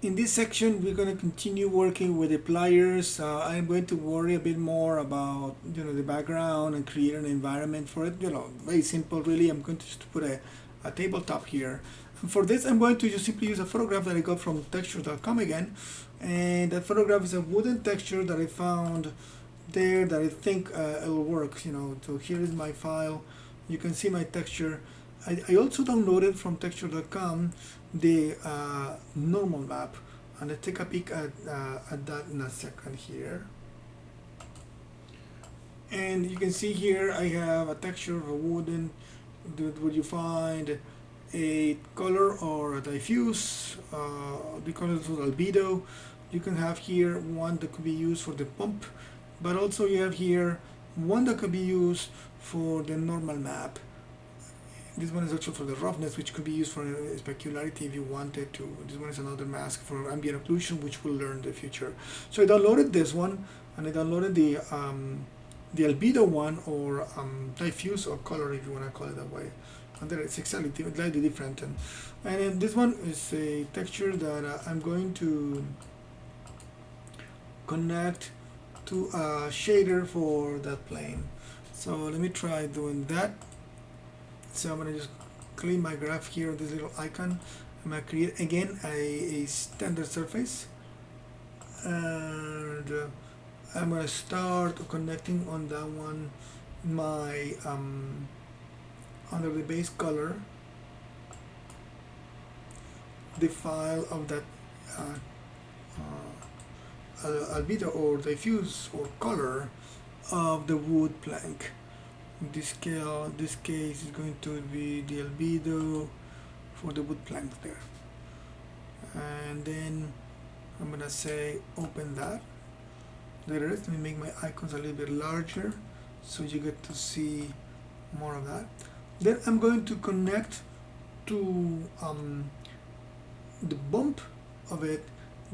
In this section, we're going to continue working with the pliers. I'm going to worry a bit more about the background and create an environment for it. Very simple, really. I'm going to just put a tabletop here. And for this, I'm going to just simply use a photograph that I got from texture.com again, and that photograph is a wooden texture that I found there that I think it'll work. So here is my file. You can see my texture. I also downloaded from texture.com the normal map, and I'll take a peek at that in a second here. And you can see here I have a texture of a wooden. Would you find a color or a diffuse? The color is albedo. You can have here one that could be used for the bump, but also you have here one that could be used for the normal map. This one is actually for the roughness, which could be used for specularity if you wanted to. This one is another mask for ambient occlusion, which we'll learn in the future. So I downloaded this one, and I downloaded the albedo one, or diffuse, or color, if you want to call it that way. And there it's exactly slightly different. And then this one is a texture that I'm going to connect to a shader for that plane. So let me try doing that. So I'm going to just clean my graph here, this little icon. I'm going to create again a standard surface, and I'm going to start connecting on that one my under the base color, the file of that albedo or diffuse or color of the wood plank. This case is going to be the albedo for the wood plank there. And then I'm gonna say open that. There it is. Let me make my icons a little bit larger so you get to see more of that. Then I'm going to connect to the bump of it,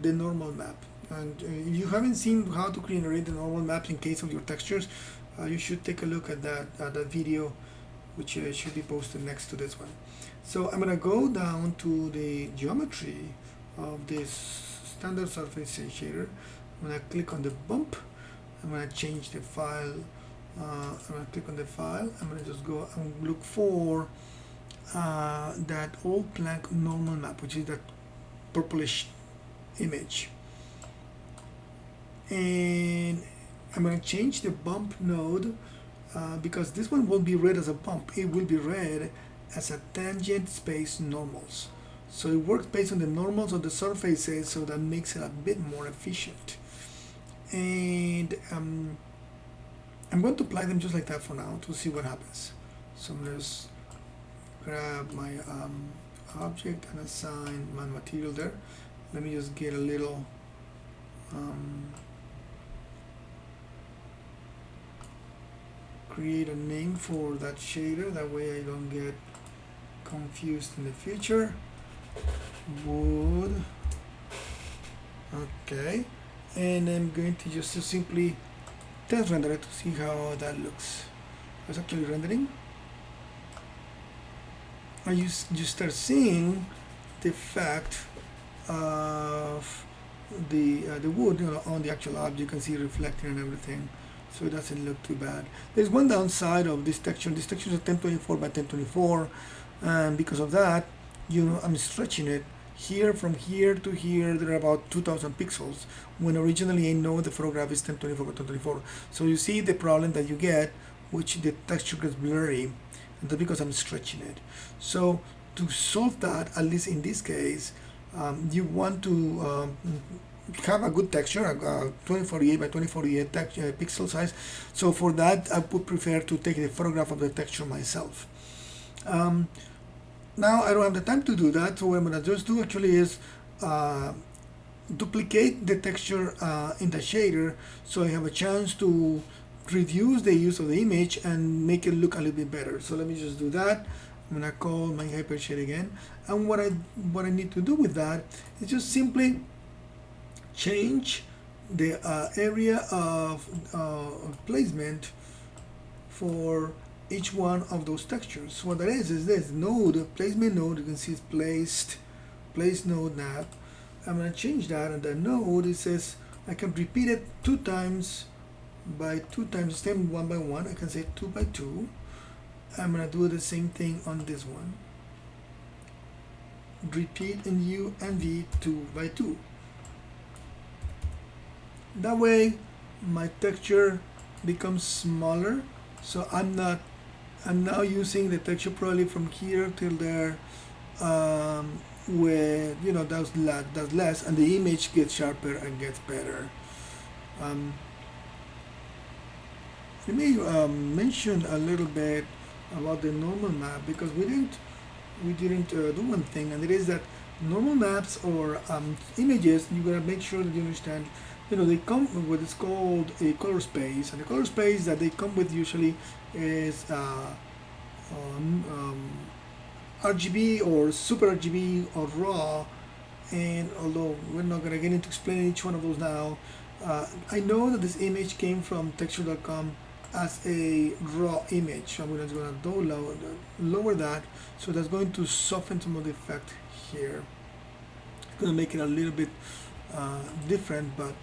the normal map. And if you haven't seen how to generate the normal map in case of your textures, you should take a look at that video, which should be posted next to this one. So I'm going to go down to the geometry of this standard surface shader. I'm going to click on the bump. I'm going to change the file. I'm going to click on the file. I'm going to just go and look for that old plank normal map, which is that purplish image. And I'm going to change the bump node because this one won't be read as a bump. It will be read as a tangent space normals. So it works based on the normals of the surfaces, so that makes it a bit more efficient. And I'm going to apply them just like that for now to see what happens. So I'm going to just grab my object and assign my material there. Let me just get a little create a name for that shader, that way I don't get confused in the future. Wood. Okay, and I'm going to just simply test render it to see how that looks. It's actually rendering, and you start seeing the effect of the wood on the actual object. You can see reflecting and everything, so it doesn't look too bad. There's one downside of this texture. This texture is 1024 by 1024, and because of that, I'm stretching it here from here to here. There are about 2000 pixels, when originally I know the photograph is 1024 by 1024. So you see the problem that you get, which the texture gets blurry, and that's because I'm stretching it. So to solve that, at least in this case, you want to have a good texture, a 2048 by 2048 pixel size. So for that, I would prefer to take the photograph of the texture myself. Now I don't have the time to do that, so what I'm going to just do actually is duplicate the texture in the shader, so I have a chance to reduce the use of the image and make it look a little bit better. So let me just do that. I'm going to call my hypershade again, and what I need to do with that is just simply change the area of placement for each one of those textures. So what that is this node, placement node. You can see it's place node nav. I'm going to change that, and the node, it says I can repeat it 2 times by 2 times, same 1 by 1. I can say 2 by 2. I'm going to do the same thing on this one. Repeat in U and V 2 by 2. That way my texture becomes smaller, so I'm now using the texture probably from here till there, where that's less, and the image gets sharper and gets better. Let me mention a little bit about the normal map, because we didn't do one thing, and it is that normal maps or images, you gotta make sure that you understand. They come with what is called a color space, and the color space that they come with usually is RGB or super RGB or raw. And although we're not gonna get into explaining each one of those now, I know that this image came from texture.com as a raw image. So I'm just gonna lower that, so that's going to soften some of the effect here. It's gonna make it a little bit different, but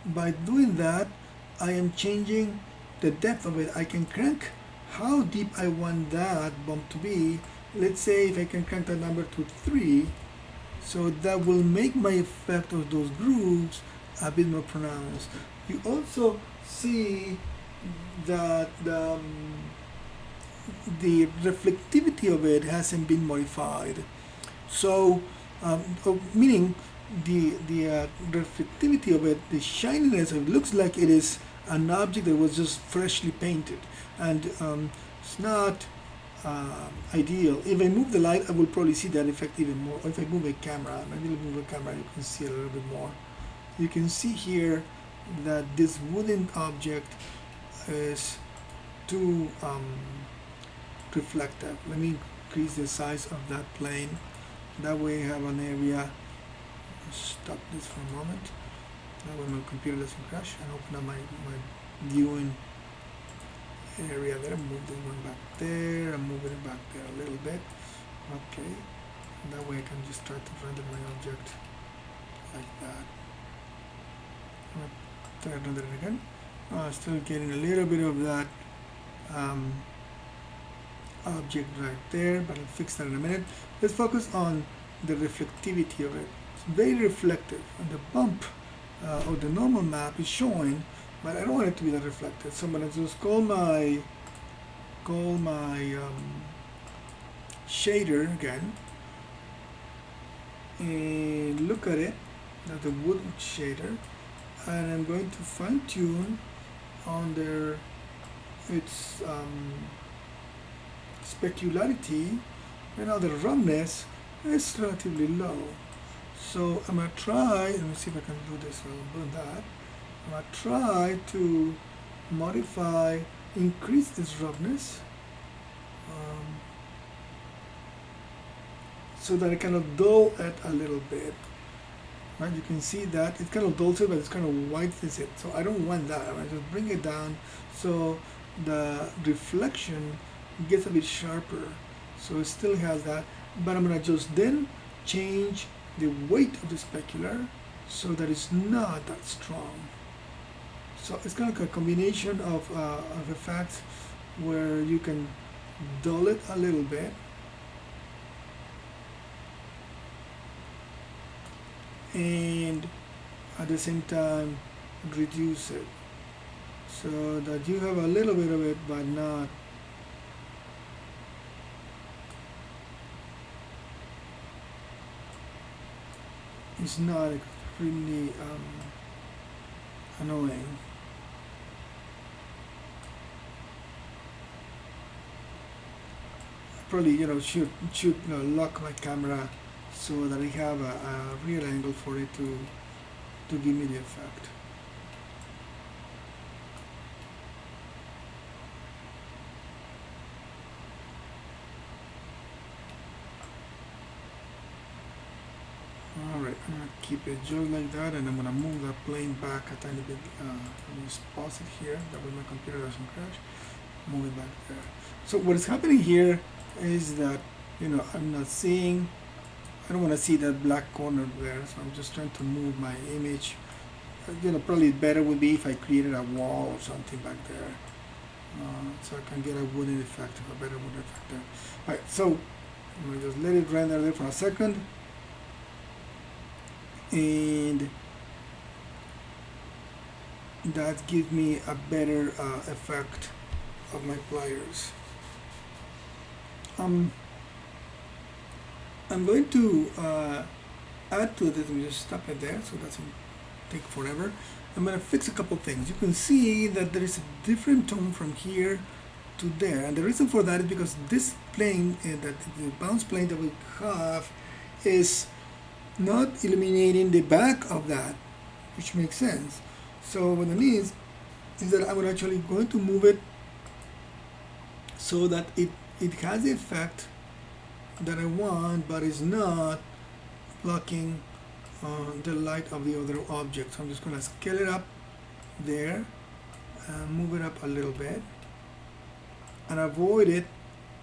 by doing that I am changing the depth of it. I can crank how deep I want that bump to be. Let's say if I can crank that number to 3, so that will make my effect of those grooves a bit more pronounced. You also see that the reflectivity of it hasn't been modified, so meaning the reflectivity of it, the shininess of it, looks like it is an object that was just freshly painted, and it's not ideal. If I move the light, I will probably see that effect even more. Or if I move a camera, maybe move a camera, you can see a little bit more. You can see here that this wooden object is too reflective. Let me increase the size of that plane. That way I have an area. Stop this for a moment. That way my computer doesn't crash, and open up my viewing area there. Move this one back there. I'm moving it back there a little bit. Okay. That way I can just try to render my object like that. I'm going to try to render it again. Still getting a little bit of that object right there, but I'll fix that in a minute. Let's focus on the reflectivity of it. It's very reflective, and the bump or the normal map is showing, but I don't want it to be that reflective. So I'm going to just call my shader again and look at it, the wood shader, and I'm going to fine tune on its specularity. Right now the roughness is relatively low, so I'm going to try, let me see if I can do this. I'll do that. I'm going to try to modify, increase its roughness, so that I kind of dull it a little bit. Right, you can see that it's kind of dull, but it's kind of white, is it? So I don't want that. I'm going to just bring it down so the reflection gets a bit sharper. So it still has that, but I'm going to just then change the weight of the specular so that it's not that strong. So it's kind of a combination of effects where you can dull it a little bit and at the same time reduce it, so that you have a little bit of it but not it's not extremely annoying. Probably should lock my camera so that I have a real angle for it to give me the effect. Alright, I'm going to keep it just like that, and I'm going to move that plane back a tiny bit. Let me just pause it here, that way my computer doesn't crash. Move it back there. So what is happening here is that I'm not seeing I don't want to see that black corner there, so I'm just trying to move my image. Probably better would be if I created a wall or something back there, so I can get a wooden effect, a better wooden effect there. Alright, so I'm going to just let it render there for a second, and that gives me a better effect of my pliers. I'm going to add to this. Let me just stop it there so it doesn't take forever. I'm going to fix a couple things. You can see that there is a different tone from here to there, and the reason for that is because this plane, that the bounce plane that we have, is not illuminating the back of that, which makes sense. So what it means is that I'm actually going to move it so that it has the effect that I want, but is not blocking the light of the other object. So I'm just going to scale it up there and move it up a little bit and avoid it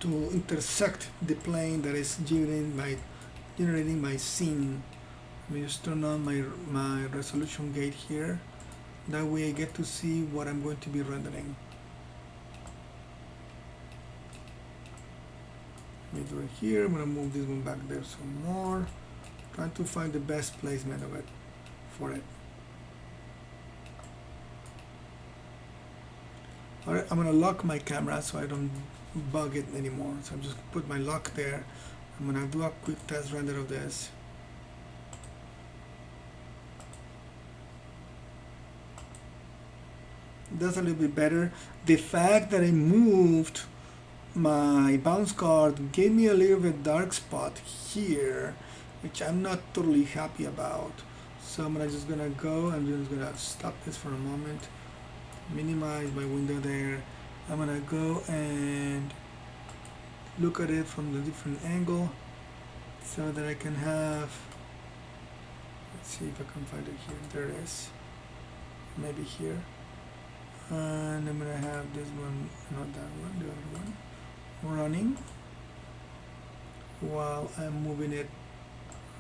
to intersect the plane that is generating my scene. Let me just turn on my resolution gate here. That way I get to see what I'm going to be rendering. Let me do it here. I'm going to move this one back there some more. Trying to find the best placement of it for it. Alright, I'm going to lock my camera so I don't bug it anymore. So I'm just put my lock there. I'm going to do a quick test render of this. That's a little bit better. The fact that I moved my bounce card gave me a little bit dark spot here, which I'm not totally happy about. So I'm just gonna go. I'm just gonna stop this for a moment, minimize my window there. I'm gonna go and look at it from the different angle so that I can have, let's see if I can find it here. There it is. Maybe here. And I'm gonna have this one, not that one, the other one, running while I'm moving it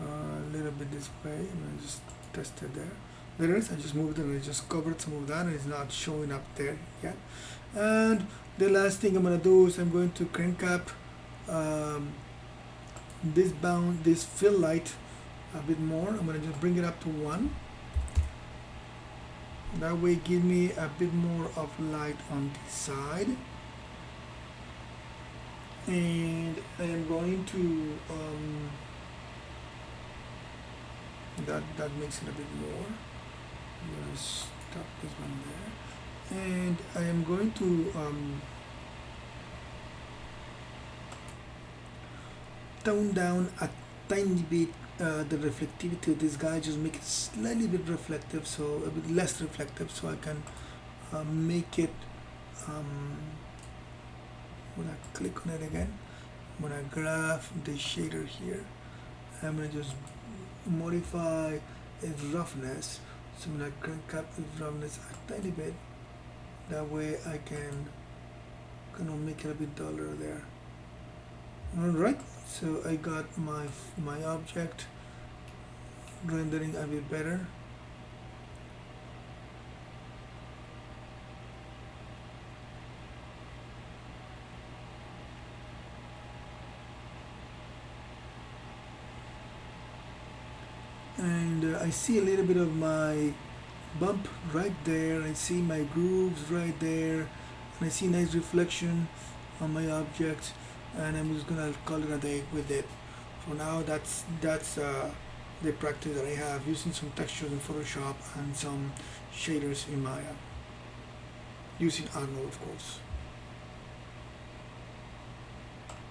a little bit this way. I'm gonna just test it there. There it is. I just moved it and I just covered some of that and it's not showing up there yet. And the last thing I'm gonna do is I'm going to crank up this fill light a bit more. I'm gonna just bring it up to 1. That way give me a bit more of light on this side, and I am going to that makes it a bit more. I'm going to stop this one there, and I am going to tone down a tiny bit the reflectivity of this guy, just make it slightly bit reflective, so a bit less reflective, so I can make it when I click on it again, when I grab the shader here, I'm going to just modify its roughness. So I'm going to crank up its roughness a tiny bit, that way I can kind of make it a bit duller there. Alright, so I got my object rendering a bit better. And I see a little bit of my bump right there. I see my grooves right there, and I see nice reflection on my object. And I'm just gonna call it a day with it. For now, that's the practice that I have, using some textures in Photoshop and some shaders in Maya, using Arnold, of course.